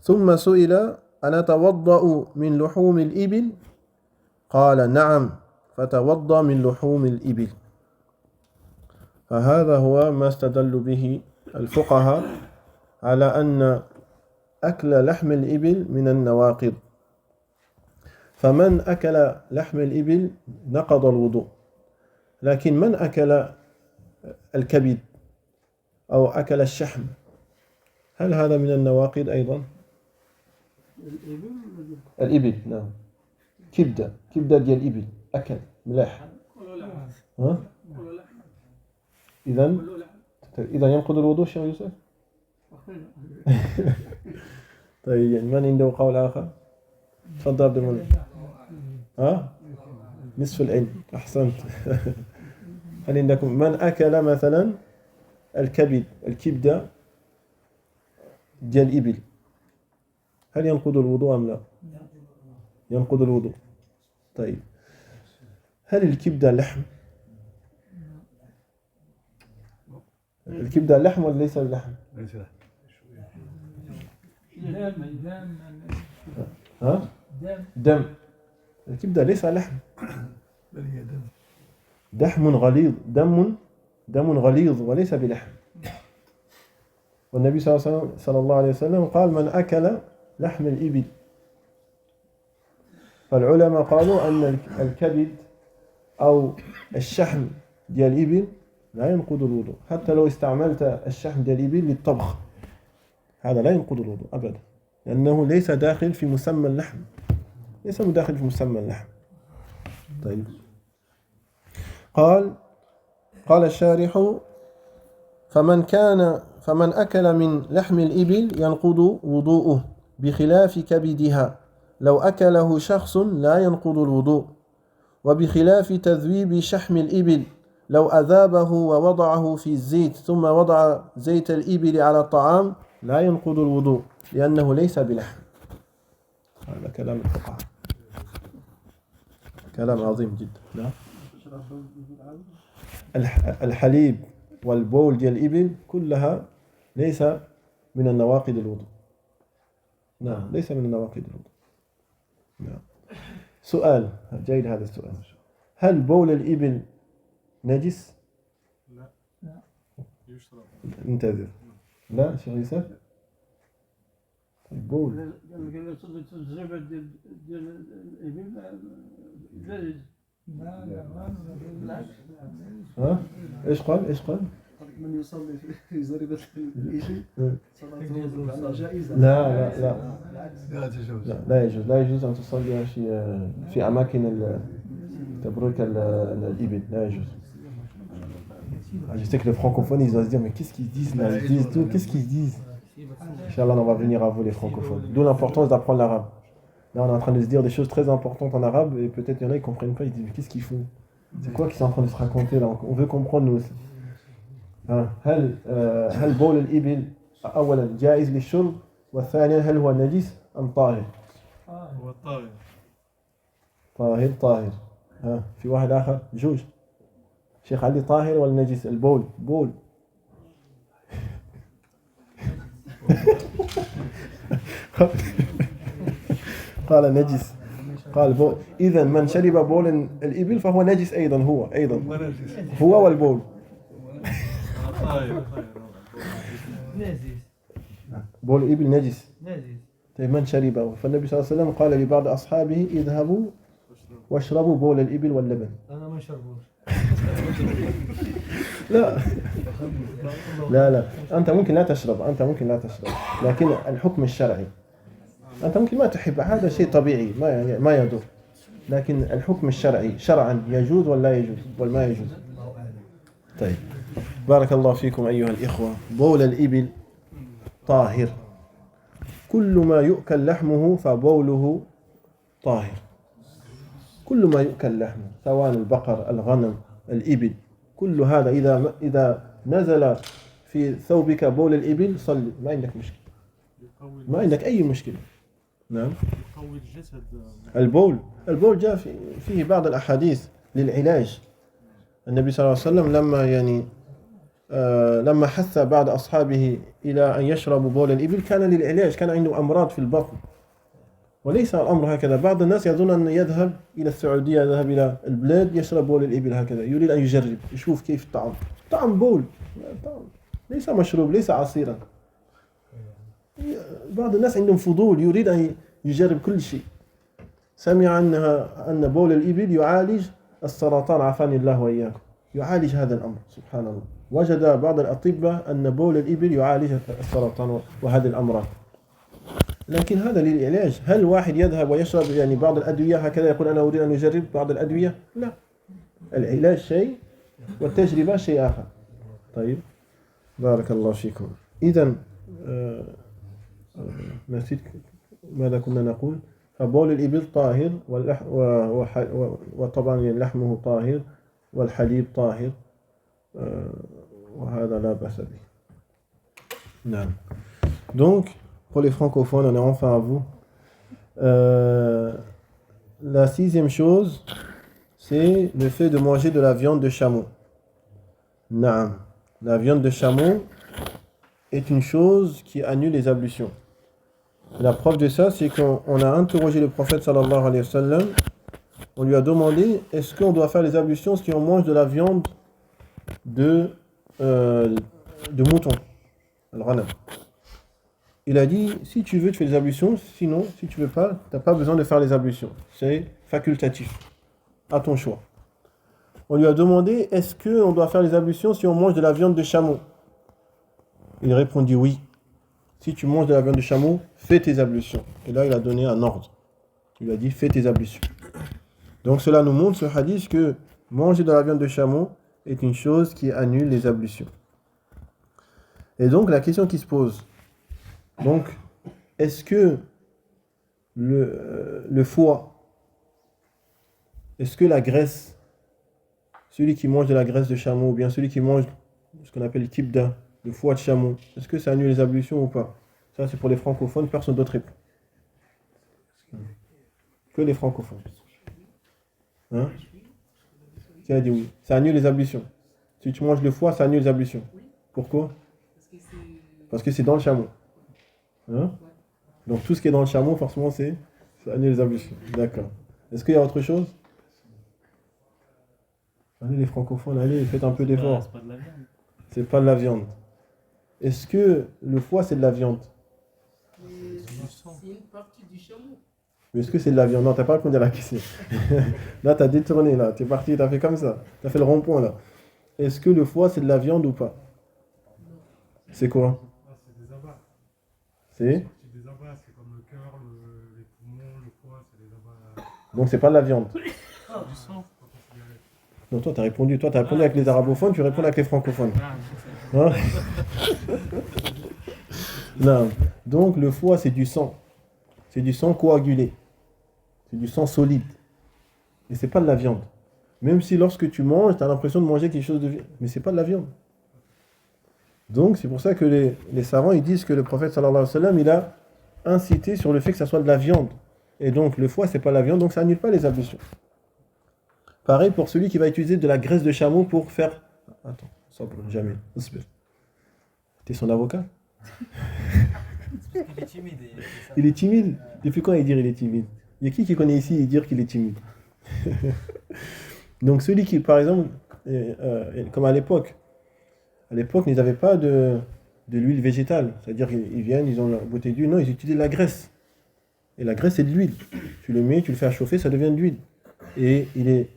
ثم سئل أنا أتوضأ من لحوم الإبل؟ قال نعم فتوضأ من لحوم الإبل. فهذا هو ما استدل به الفقهاء على أن أكل لحم الإبل من النواقض. فمن أكل لحم الإبل نقض الوضوء، لكن من أكل الكبد أو أكل الشحم هل هذا من النواقض أيضا؟ الإبل نعم، كبدة ديال الإبل أكل ملاح، إذا ينقض الوضوء شيخ يوسف؟ طيب من عنده قول آخر؟ تفضل عبد المنعم. نصف العلم، أحسنت. هل عندكم من أكل مثلا الكبدة ديال الإبل هل ينقض الوضوء أم لا؟ ينقض الوضوء. طيب هل الكبدة لحم؟ الكبدة لحم ولا ليس بلحم؟ ليس له. ها؟ دم. الكبدة ليس لحم. بل هي دم. دحم غليظ، دم غليظ وليس بلحم. والنبي صلى الله عليه وسلم قال من أكل لحم الإبل. فالعلماء قالوا أن الكبد أو الشحم ديال الإبل لا ينقض الوضوء، حتى لو استعملت الشحم ديال الإبل للطبخ هذا لا ينقض الوضوء أبدا، لأنه ليس داخل في مسمى اللحم، ليس داخل في مسمى اللحم. طيب قال الشارح فمن أكل من لحم الإبل ينقض وضوءه بخلاف كبدها لو أكله شخص لا ينقض الوضوء، وبخلاف تذويب شحم الإبل لو أذابه ووضعه في الزيت ثم وضع زيت الإبل على الطعام لا ينقض الوضوء لأنه ليس بلحم. هذا كلام الفقهاء، كلام عظيم جدا. الحليب والبول ديال الإبل كلها ليس من النواقض الوضوء. نعم ليس من النواقض الوضوء. نعم. سؤال جيد هذا السؤال، هل بول الإبل نجس؟ لا يشرب. انتظر. لا شيخ يوسف؟ البول التجربة ديال الإبل جائز. لا ها؟ ايش قال؟ من يصلي في زريبة الإبل صلاته جائزة. لا يجوز أن تصلي في أماكن تبرك الإبل، لا يجوز. Je sais que les francophones ils vont se dire mais qu'est-ce qu'ils disent là, ils disent tout, qu'est-ce qu'ils disent. Inch'Allah on va venir à vous les francophones. D'où l'importance d'apprendre l'arabe. Là on est en train de se dire des choses très importantes en arabe et peut-être il y en a qui comprennent pas, ils disent mais qu'est-ce qu'ils font. C'est quoi qu'ils sont en train de se raconter là, on veut comprendre nous aussi. هل بول الإبل أولا جائز للشرب، والثانيا هل هو نجس أم طاهر؟ هو طاهر. ها في واحد آخر جوج شيخ علي، طاهر ولا نجس البول؟ بول قال نجس، قال بول. إذا من شرب بول الإبل فهو نجس أيضا، هو والبول. بول الإبل نجس. طيب من شربه؟ فالنبي صلى الله عليه وسلم قال لبعض أصحابه اذهبوا واشربوا بول الإبل واللبن. أنا ما شربوش. لا أنت ممكن لا تشرب، لكن الحكم الشرعي أنت ممكن ما تحب، هذا شيء طبيعي ما يضر، لكن الحكم الشرعي شرعا يجوز ولا يجوز ولا ما يجوز. طيب بارك الله فيكم أيها الإخوة. بول الإبل طاهر، كل ما يؤكل لحمه فبوله طاهر، كل ما يؤكل لحمه سواء البقر الغنم الإبل، كل هذا إذا نزل في ثوبك بول الإبل صلي، ما عندك مشكلة، ما عندك أي مشكلة. نعم. يقوي الجسد. البول جاء فيه بعض الأحاديث للعلاج. النبي صلى الله عليه وسلم لما حث بعض أصحابه إلى أن يشربوا بول الإبل كان للعلاج، كان عنده أمراض في البطن، وليس الأمر هكذا. بعض الناس يظن أن يذهب إلى السعودية، يذهب إلى البلاد يشرب بول الإبل هكذا، يريد أن يجرب يشوف كيف الطعم. طعم بول، طعم ليس مشروب، ليس عصيرا. بعض الناس عندهم فضول، يريد أن يجرب كل شيء. سمع أن بول الإبل يعالج السرطان، عافاني الله وإياكم، يعالج هذا الأمر. سبحان الله، وجد بعض الأطباء أن بول الإبل يعالج السرطان وهذه الأمراض، لكن هذا للعلاج. هل واحد يذهب ويشرب يعني بعض الأدوية هكذا يقول أنا أريد أن أجرب بعض الأدوية؟ لا، العلاج شيء والتجربة شيء آخر. طيب بارك الله فيكم. إذن نسيت ماذا كنا نقول. فبول الإبل طاهر، وطبعا لحمه طاهر، والحليب طاهر، وهذا لا بأس به. نعم. Donc pour les francophones, on est enfin à vous. La sixième chose, c'est le fait de manger de la viande de chameau. Naam. la viande de chameau est une chose qui annule les ablutions. Et la preuve de ça, c'est qu'on a interrogé le prophète sallallahu alayhi wa sallam. On lui a demandé, est-ce qu'on doit faire les ablutions si on mange de la viande de mouton, al-ghanam. Il a dit, si tu veux, tu fais les ablutions, sinon, si tu veux pas, tu n'as pas besoin de faire les ablutions. C'est facultatif, à ton choix. On lui a demandé, est-ce qu'on doit faire les ablutions si on mange de la viande de chameau? Il répondit oui. Si tu manges de la viande de chameau, fais tes ablutions. Et là, il a donné un ordre. Il a dit, fais tes ablutions. Donc cela nous montre, ce hadith, que manger de la viande de chameau est une chose qui annule les ablutions. Et donc, la question qui se pose, donc, est-ce que le foie, est-ce que la graisse, celui qui mange de la graisse de chameau, ou bien celui qui mange ce qu'on appelle le kibda, le foie de chameau, est-ce que ça annule les ablutions ou pas? Ça, c'est pour les francophones, personne d'autre répond. Que les francophones. Hein? Qui a dit oui? Ça annule les ablutions. Si tu manges le foie, ça annule les ablutions. Pourquoi? Parce que c'est dans le chameau. Hein? Donc tout ce qui est dans le chameau, forcément, ça annule les ablutions. D'accord. Est-ce qu'il y a autre chose? Allez les francophones, allez, faites un peu d'effort. C'est pas de la viande. C'est pas de la viande. Est-ce que le foie, c'est de la viande? C'est une partie du chameau. Mais est-ce que c'est de la viande? Non, t'as pas répondu à la question. Là, t'as détourné, là. T'es parti, t'as fait comme ça. T'as fait le rond-point, là. Est-ce que le foie, c'est de la viande ou pas? C'est quoi? Ah, c'est des abats. C'est Des abats, c'est comme le cœur, les poumons, le foie, c'est des abats. Donc, c'est pas de la viande. Du sang, faut pas considérer. Non, toi, t'as répondu. Toi, t'as répondu avec les arabophones, tu réponds avec les francophones. Hein? Non. Donc, le foie, c'est du sang. C'est du sang coagulé. C'est du sang solide. Et c'est pas de la viande. Même si lorsque tu manges, tu as l'impression de manger quelque chose de viande. Mais c'est pas de la viande. Donc, c'est pour ça que les savants, ils disent que le prophète sallallahu alayhi wa sallam, il a incité sur le fait que ça soit de la viande. Et donc, le foie, c'est pas la viande, donc ça annule pas les ablutions. Pareil pour celui qui va utiliser de la graisse de chameau pour faire... Attends, ça jamais. T'es son avocat? Il est timide. Il est timide? Depuis quand il dit qu'il est timide? Il y a qui connaît ici et dire qu'il est timide? Donc celui qui, par exemple, comme à l'époque, ils n'avaient pas de l'huile végétale. C'est-à-dire qu'ils viennent, ils ont la bouteille d'huile. Non, ils utilisaient de la graisse. Et la graisse, c'est de l'huile. Tu le mets, tu le fais chauffer, ça devient de l'huile. Et il est...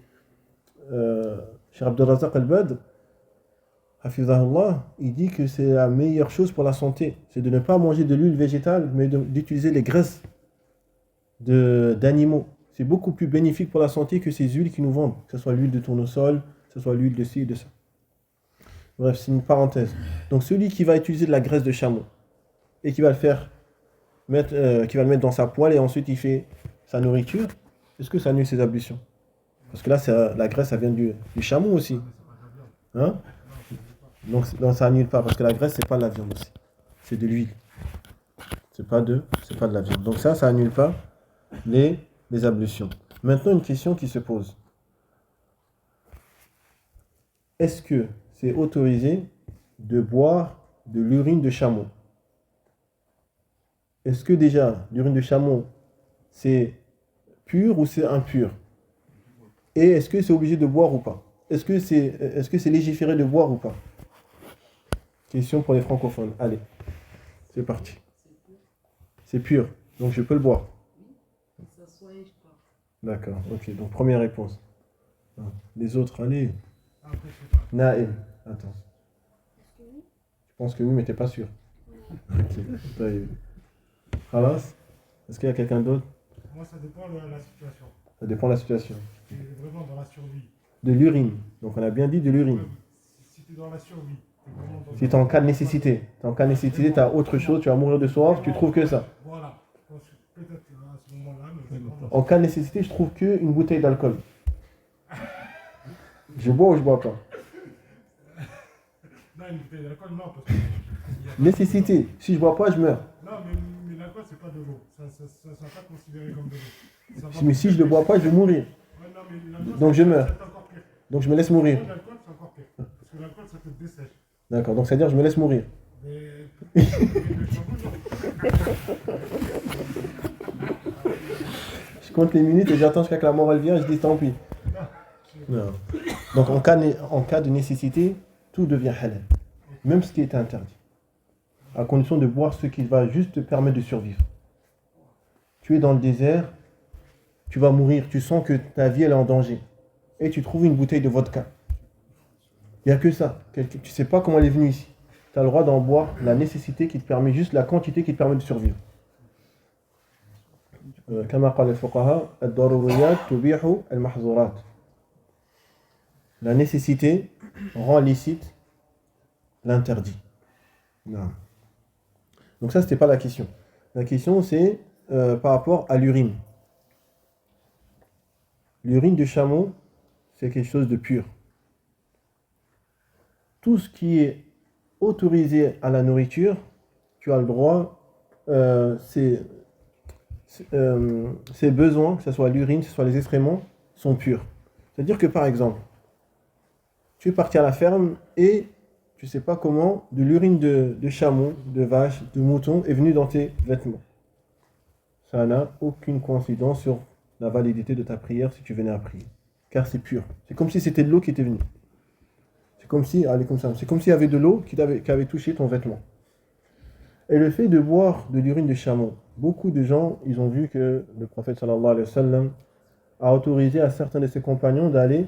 Cheikh Abdel Razak Al-Badr, Hafizahullah, il dit que c'est la meilleure chose pour la santé. C'est de ne pas manger de l'huile végétale, mais d'utiliser les graisses d'animaux. C'est beaucoup plus bénéfique pour la santé que ces huiles qui nous vendent. Que ce soit l'huile de tournesol, que ce soit l'huile de ci et de ça. Bref, c'est une parenthèse. Donc celui qui va utiliser de la graisse de chameau et qui va le mettre dans sa poêle et ensuite il fait sa nourriture, est-ce que ça annule ses ablutions? Parce que là, la graisse, ça vient du chameau aussi. Hein? Donc ça annule pas, parce que la graisse, c'est pas de la viande aussi. C'est de l'huile. C'est pas de la viande. Donc ça annule pas les ablutions. Maintenant, une question qui se pose. Est-ce que c'est autorisé de boire de l'urine de chameau? Est-ce que déjà, l'urine de chameau, c'est pur ou c'est impur? Et est-ce que c'est obligé de boire ou pas? Est-ce que c'est légiféré de boire ou pas? Question pour les francophones. Allez, c'est parti. C'est pur, donc je peux le boire. Ça soigne, je crois. D'accord, ok. Donc première réponse. Les autres, allez. Après, je sais pas. Naïm, attends. Je pense que oui, mais t'es pas sûr. Ok. Khalas? Est-ce qu'il y a quelqu'un d'autre? Moi, ça dépend de la situation. Ça dépend de la situation. C'est vraiment dans la survie. De l'urine. Donc on a bien dit de l'urine. Si tu es dans la survie, t'es vraiment dans Si tu es en cas de nécessité. Tu as autre chose, tu vas mourir de soif, tu trouves que ça. Voilà. Je pense que peut-être à ce moment-là, mais c'est vraiment... En cas de nécessité, je trouve qu'une bouteille d'alcool. Je bois ou je bois pas? Non, une bouteille d'alcool, non, parce que... Nécessité. Si je bois pas, je meurs. Non, mais l'alcool, c'est pas de l'eau. Ça ne sera pas considéré comme de l'eau. Ça va- Mais si je ne bois pas, je vais mourir. Ouais, non, mais l'alcool, Donc je meurs. c'est encore pire. Donc je me laisse mourir. L'alcool, c'est encore pire. Parce que l'alcool, ça te dessèche. D'accord, donc c'est-à-dire je me laisse mourir. Mais le chameau, non. Je compte les minutes et j'attends jusqu'à que la mort elle vient et je dis tant pis. Non. Donc en cas de nécessité, tout devient halal. Même ce qui était interdit. À condition de boire ce qui va juste te permettre de survivre. Tu es dans le désert, tu vas mourir, tu sens que ta vie elle est en danger. Et tu trouves une bouteille de vodka. Il n'y a que ça. Tu ne sais pas comment elle est venue ici. Tu as le droit d'en boire la nécessité qui te permet, juste la quantité qui te permet de survivre. كما قال الفقهاء الضروريات تبيح المحظورات. La nécessité rend licite l'interdit. Non. Donc ça, c'était pas la question. La question, c'est par rapport à l'urine. L'urine de chameau, c'est quelque chose de pur. Tout ce qui est autorisé à la nourriture, tu as le droit, ses besoins, que ce soit l'urine, que ce soit les excréments, sont purs. C'est-à-dire que par exemple, tu es parti à la ferme et tu ne sais pas comment, de l'urine de chameau, de vache, de mouton est venue dans tes vêtements. Ça n'a aucune coïncidence sur la validité de ta prière si tu venais à prier. Car c'est pur. C'est comme si c'était de l'eau qui était venue. C'est comme si, c'est comme s'il y avait de l'eau qui avait touché ton vêtement. Et le fait de boire de l'urine de chameau, beaucoup de gens, ils ont vu que le prophète sallallahu alayhi wa sallam a autorisé à certains de ses compagnons d'aller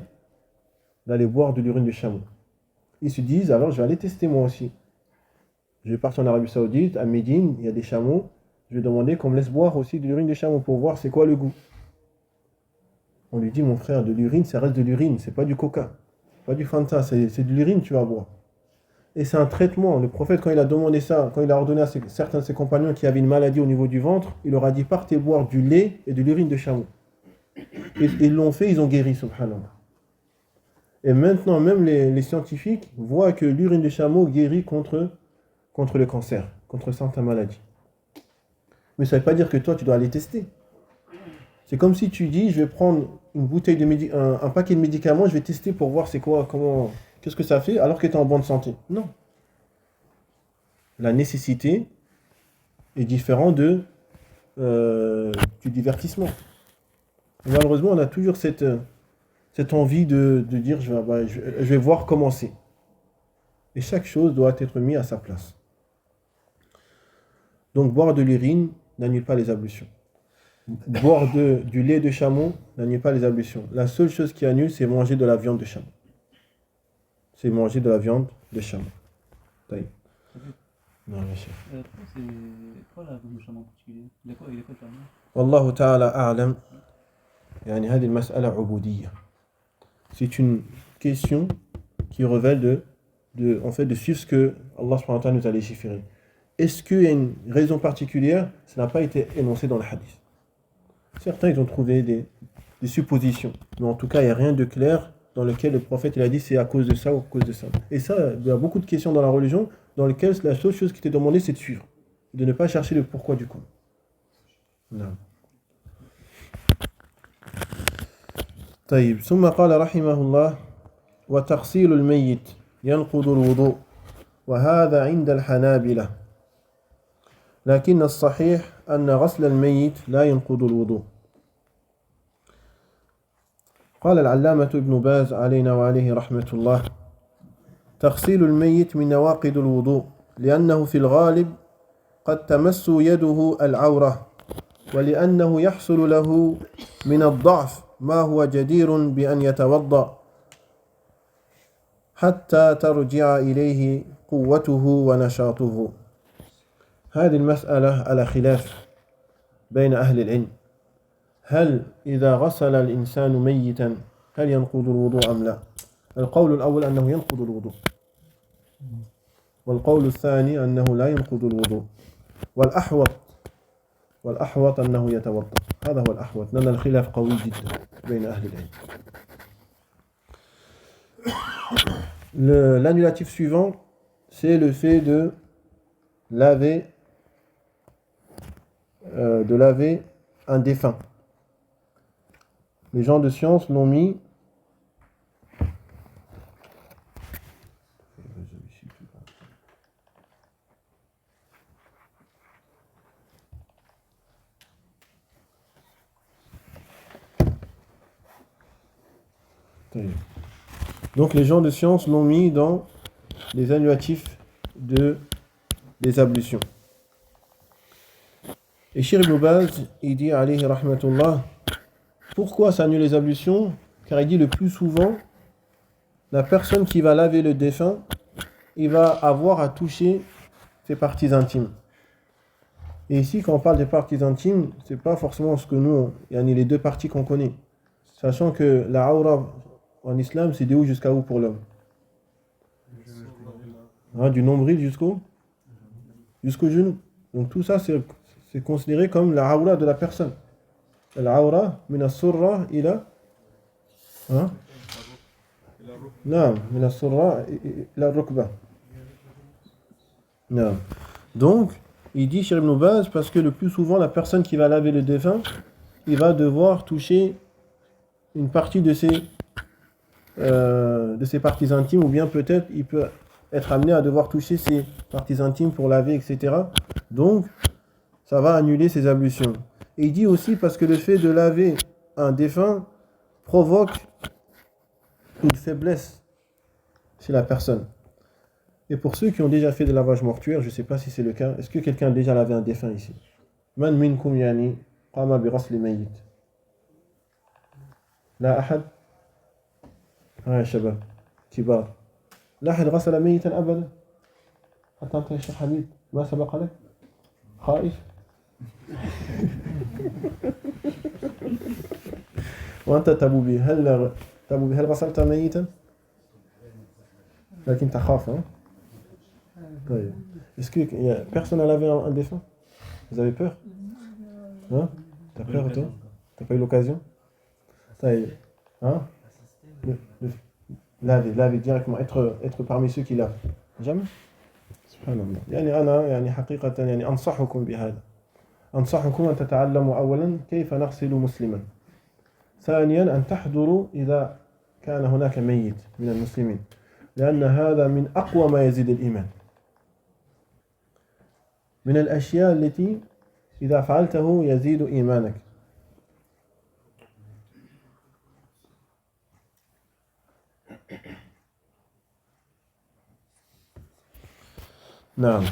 boire de l'urine de chameau. Ils se disent, alors je vais aller tester moi aussi. Je vais partir en Arabie Saoudite, à Médine, il y a des chameaux. Je vais demander qu'on me laisse boire aussi de l'urine de chameau pour voir c'est quoi le goût. On lui dit, mon frère, de l'urine, ça reste de l'urine, c'est pas du coca, pas du Fanta, c'est de l'urine que tu vas boire. Et c'est un traitement. Le prophète, quand il a demandé ça, quand il a ordonné à certains de ses compagnons qui avaient une maladie au niveau du ventre, il leur a dit, partez boire du lait et de l'urine de chameau. Et ils l'ont fait, ils ont guéri, subhanallah. Et maintenant, même les scientifiques voient que l'urine de chameau guérit contre le cancer, contre certaines maladies. Mais ça ne veut pas dire que toi, tu dois aller tester. C'est comme si tu dis, je vais prendre une bouteille un paquet de médicaments, je vais tester pour voir c'est quoi, qu'est-ce que ça fait, alors que tu es en bonne santé. Non. La nécessité est différente du divertissement. Et malheureusement, on a toujours cette envie de dire, je vais voir comment c'est. Et chaque chose doit être mise à sa place. Donc, boire de l'urine n'annule pas les ablutions. Boire du lait de chameau n'annule pas les ablutions. La seule chose qui annule, c'est manger de la viande de chameau. C'est manger de la viande de chameau. Taïb. Non, bien sûr. C'est quoi la viande de chameau en particulier? Il est quoi le chameau? Wallahu ta'ala a'lam. Yani, هذه المسألة عبودية. C'est une question qui révèle en fait, de suivre ce que Allah subhanahu wa ta'ala nous a légiféré. Est-ce qu'il y a une raison particulière? Ça n'a pas été énoncé dans le hadith. Certains, ils ont trouvé des suppositions. Mais en tout cas, il n'y a rien de clair dans lequel le prophète il a dit c'est à cause de ça ou à cause de ça. Et ça, il y a beaucoup de questions dans la religion dans lesquelles la seule chose qui t'est demandée, c'est de suivre. De ne pas chercher le pourquoi du comment. Non. طيب ثم قال رحمه الله وتغسيل الميت ينقض الوضوء وهذا عند الحنابلة لكن الصحيح أن غسل الميت لا ينقض الوضوء. قال العلامة ابن باز علينا وعليه رحمة الله تغسيل الميت من نواقض الوضوء لأنه في الغالب قد تمس يده العورة ولأنه يحصل له من الضعف ما هو جدير بأن يتوضأ حتى ترجع إليه قوته ونشاطه. هذه المسألة على خلاف بين أهل العلم. هل إذا غسل الإنسان ميتا هل ينقض الوضوء أم لا؟ القول الأول أنه ينقض الوضوء، والقول الثاني أنه لا ينقض الوضوء، والأحوط أنه يتوضأ. هذا هو الأحوط لأن الخلاف قوي جدا بين أهل العلم. L'annulatif suivant, c'est le fait de laver un défunt. Les gens de science l'ont mis Donc les gens de science l'ont mis dans les annulatifs des ablutions. Et Cheikh Ibn Baz, il dit, alayhi rahmatullah, pourquoi ça annule les ablutions? Car il dit le plus souvent, la personne qui va laver le défunt, il va avoir à toucher ses parties intimes. Et ici, quand on parle des parties intimes, c'est pas forcément ce que nous, il y a les deux parties qu'on connaît. Sachant que la aura en islam, c'est de où jusqu'à où pour l'homme? Du nombril jusqu'au genou. Donc tout ça, c'est considéré comme la aura de la personne. La aura, min as-surra ila non, min as-surra ila rukba. Non. Donc, il dit Cheikh Ibn Baz, parce que le plus souvent, la personne qui va laver le défunt, il va devoir toucher une partie de ses parties intimes, ou bien peut-être il peut être amené à devoir toucher ses parties intimes pour laver, etc. Donc, ça va annuler ses ablutions. Et il dit aussi parce que le fait de laver un défunt provoque une faiblesse chez la personne. Et pour ceux qui ont déjà fait des lavages mortuaires, je ne sais pas si c'est le cas, est-ce que quelqu'un a déjà lavé un défunt ici? Man minkum yani qama bi ghasli mayyit. La ahad? يا شباب كبار لا أحد غسل ميتا أبدا حتى أنت يا شيخ حميد ما سبق لك خائف وأنت تبوبي هل غسلت ميتا لكن تخاف hein? طيب est-ce que personne n'a lavé un défunt? Vous avez peur? Hein? T'as peur toi? T'as pas eu l'occasion? Hein? laver directement, être parmi ceux qui lavent. Jamais. Subhanallah. يعني أنا يعني حقيقة يعني أنصحكم بهذا. أنصحكم أن تتعلموا أولا كيف نغسل مسلما. ثانيا أن تحضروا إذا كان هناك ميت من المسلمين. لأن هذا من أقوى ما يزيد الإيمان. من الأشياء التي إذا فعلته يزيد إيمانك. نعم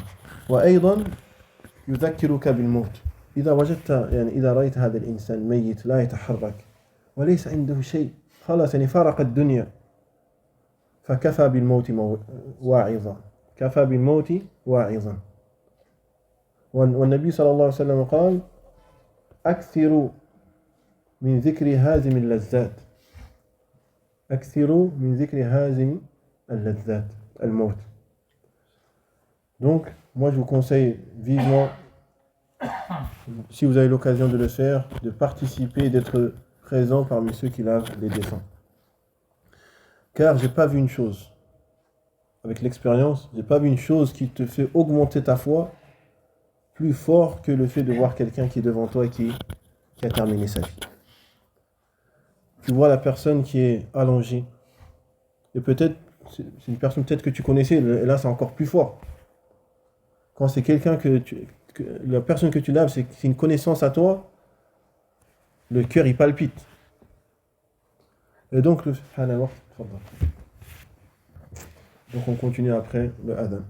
وأيضا يذكرك بالموت إذا وجدت يعني إذا رأيت هذا الإنسان ميت لا يتحرك وليس عنده شيء خلاص يعني فارق الدنيا فكفى بالموت واعظا كفى بالموت واعظا والنبي صلى الله عليه وسلم قال أكثروا من ذكر هازم اللذات أكثروا من ذكر هازم اللذات الموت. Donc, moi je vous conseille vivement, si vous avez l'occasion de le faire, de participer, d'être présent parmi ceux qui lavent les défunts. Car j'ai pas vu une chose, avec l'expérience, j'ai pas vu une chose qui te fait augmenter ta foi plus fort que le fait de voir quelqu'un qui est devant toi et qui a terminé sa vie. Tu vois la personne qui est allongée, et peut-être, c'est une personne peut-être que tu connaissais, et là c'est encore plus fort. Quand c'est quelqu'un la personne que tu laves, c'est une connaissance à toi, le cœur il palpite. Et donc, donc on continue après le adhan.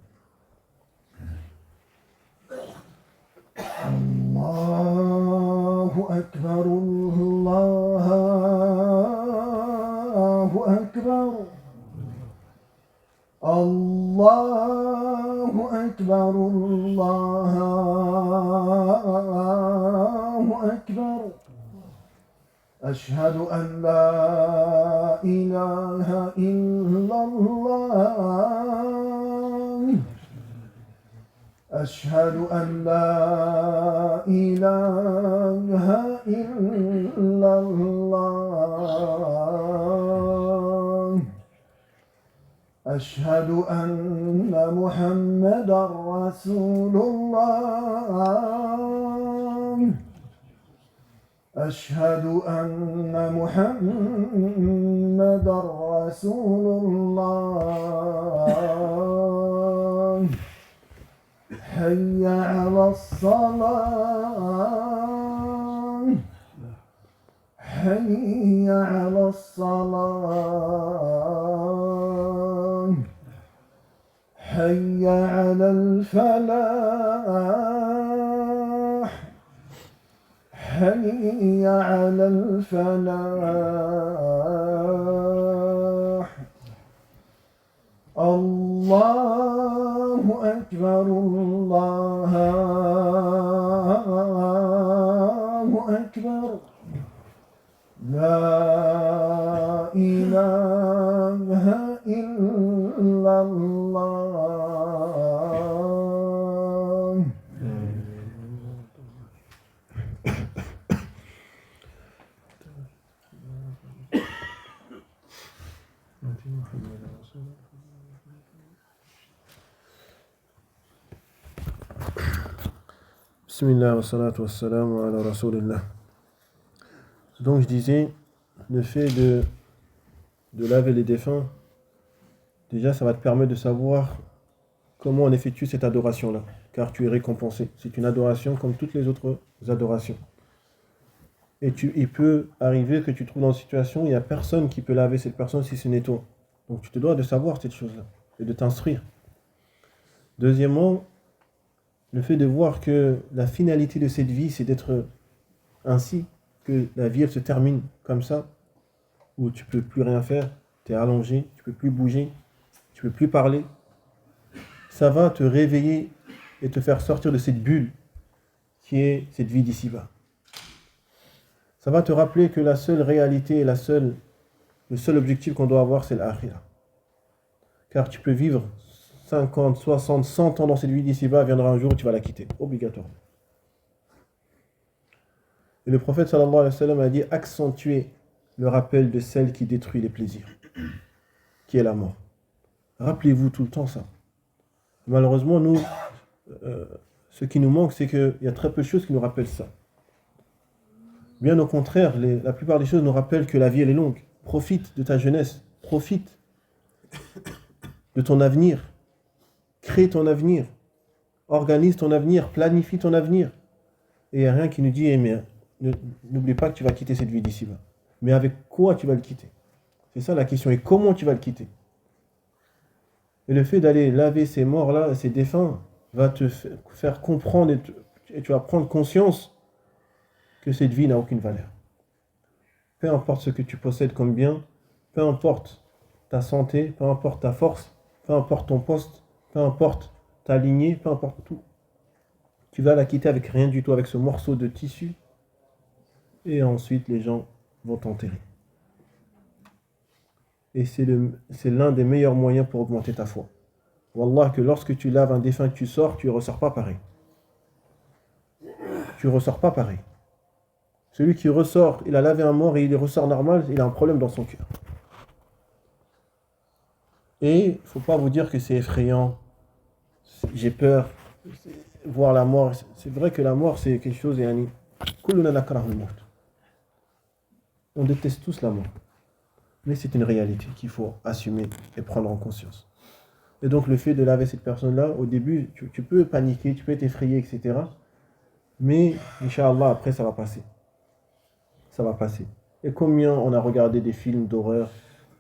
Allahu Akbar, Allahu Akbar. الله أكبر الله أكبر أشهد أن لا إله إلا الله أشهد أن لا إله إلا الله أشهد أن محمدا رسول الله أشهد أن محمدا رسول الله حي على الصلاة حي على الصلاة حي على الفلاح حي على الفلاح الله أكبر الله أكبر لا إله إلا الله. Bismillah wa salatu wa salam ala rasulillah. Donc je disais, le fait de laver les défunts, déjà ça va te permettre de savoir comment on effectue cette adoration-là, car tu es récompensé. C'est une adoration comme toutes les autres adorations. Et il peut arriver que tu te trouves dans une situation où il n'y a personne qui peut laver cette personne si ce n'est toi. Donc tu te dois de savoir cette chose-là et de t'instruire. Deuxièmement, le fait de voir que la finalité de cette vie, c'est d'être ainsi, que la vie elle se termine comme ça, où tu ne peux plus rien faire, tu es allongé, tu ne peux plus bouger, tu ne peux plus parler. Ça va te réveiller et te faire sortir de cette bulle qui est cette vie d'ici-bas. Ça va te rappeler que la seule réalité et le seul objectif qu'on doit avoir, c'est l'akhira. Car tu peux vivre 50, 60, 100 ans dans cette vie d'ici-bas, viendra un jour où tu vas la quitter, obligatoirement. Et le prophète sallallahu alayhi wa sallam a dit accentuer le rappel de celle qui détruit les plaisirs, qui est la mort. Rappelez-vous tout le temps ça. Malheureusement, nous, ce qui nous manque, c'est qu'il y a très peu de choses qui nous rappellent ça. Bien au contraire, la plupart des choses nous rappellent que la vie elle est longue. Profite de ta jeunesse, profite de ton avenir, crée ton avenir, organise ton avenir, planifie ton avenir. Et il n'y a rien qui nous dit, mais n'oublie pas que tu vas quitter cette vie d'ici-bas. Mais avec quoi tu vas le quitter? C'est ça la question. Et comment tu vas le quitter? Et le fait d'aller laver ces morts-là, ces défunts, va te faire comprendre et tu vas prendre conscience que cette vie n'a aucune valeur. Peu importe ce que tu possèdes comme bien, peu importe ta santé, peu importe ta force, peu importe ton poste, peu importe ta lignée, peu importe tout. Tu vas la quitter avec rien du tout, avec ce morceau de tissu, et ensuite les gens vont t'enterrer. Et c'est l'un des meilleurs moyens pour augmenter ta foi. Wallah, que lorsque tu laves un défunt que tu sors, tu ne ressors pas pareil. Tu ne ressors pas pareil. Celui qui ressort, il a lavé un mort et il ressort normal, il a un problème dans son cœur. Et il ne faut pas vous dire que c'est effrayant, j'ai peur, voir la mort. C'est vrai que la mort, c'est quelque chose, on déteste tous la mort. Mais c'est une réalité qu'il faut assumer et prendre en conscience. Et donc le fait de laver cette personne-là, au début, tu peux paniquer, tu peux être effrayé, etc. Mais, Inch'Allah, après, ça va passer. Ça va passer. Et combien on a regardé des films d'horreur,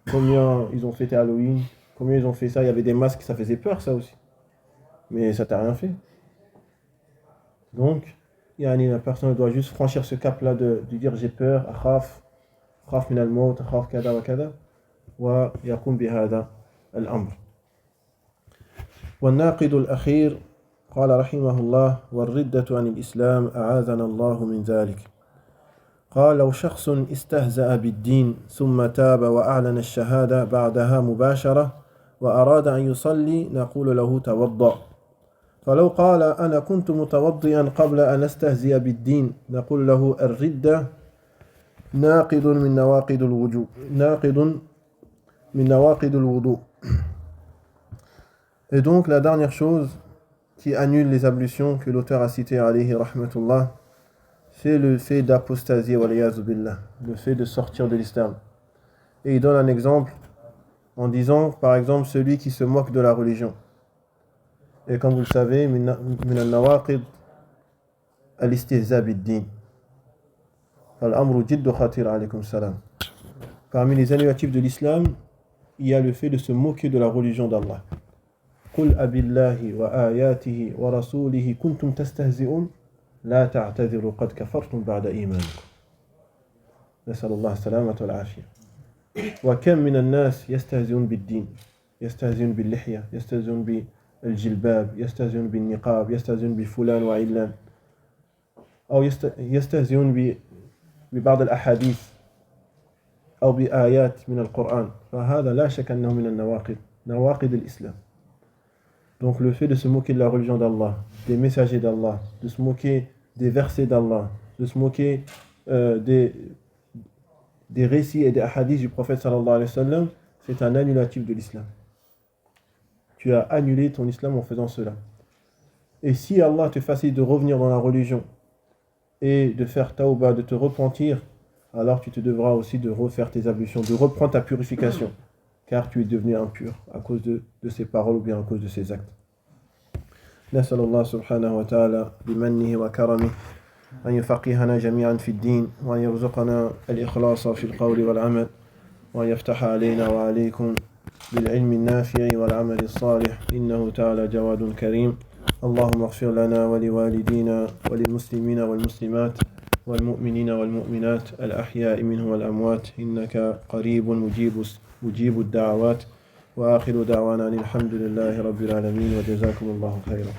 combien ils ont fêté Halloween, combien ils ont fait ça, il y avait des masques, ça faisait peur ça aussi. Mais ça t'a rien fait. Donc, la personne doit juste franchir ce cap-là de dire j'ai peur, akhaf min al-maut, akhaf kada wa kada, wa yakum bihada al-amr. والناقض الأخير قال رحمه الله والردة عن الإسلام أعاذنا الله من ذلك قال لو شخص استهزأ بالدين ثم تاب وأعلن الشهادة بعدها مباشرة وأراد أن يصلي نقول له توضأ فلو قال أنا كنت متوضئا قبل أن أستهزئ بالدين نقول له الردة ناقض من نواقض الوضوء. Et donc la dernière chose qui annule les ablutions que l'auteur a cité alayhi rahmatullah, c'est le fait d'apostasier waliyazu billah, le fait de sortir de l'islam. Et il donne un exemple en disant par exemple celui qui se moque de la religion. Et comme vous le savez, min al-nawaqid al-istihza bid-din. Al-amru jiddu khatir alaykum salam. Parmi les annulatifs de l'islam, il y a le fait de se moquer de la religion d'Allah. قل أبي الله وآياته ورسوله كنتم تستهزئون لا تعتذروا قد كفرتم بعد إيمانكم. نسأل الله السلامة والعافية. وكم من الناس يستهزئون بالدين، يستهزئون باللحية، يستهزئون بالجلباب، يستهزئون بالنقاب، يستهزئون بفلان وعلان، أو يستهزئون ببعض الأحاديث أو بآيات من القرآن. فهذا لا شك أنه من النواقض، نواقض الإسلام. Donc le fait de se moquer de la religion d'Allah, des messagers d'Allah, de se moquer des versets d'Allah, de se moquer des récits et des hadiths du prophète sallallahu alayhi wa sallam, c'est un annulatif de l'islam. Tu as annulé ton islam en faisant cela. Et si Allah te facilite de revenir dans la religion et de faire tawbah, de te repentir, alors tu te devras aussi de refaire tes ablutions, de reprendre ta purification, car tu es devenu impur à cause de ces paroles ou bien à cause de ces actes. نسأل الله سبحانه وتعالى بمنه وكرمه أن يفقهنا جميعا في الدين وأن يرزقنا الإخلاص في القول والعمل وأن يفتح علينا وعليكم بالعلم النافع والعمل الصالح إنه تعالى جواد كريم. اللهم اغفر لنا ولوالدينا وللمسلمين والمسلمات والمؤمنين والمؤمنات الأحياء منهم والأموات إنك قريب مجيب الدعوات. وآخر دعوانا الحمد لله رب العالمين وجزاكم الله خيرا.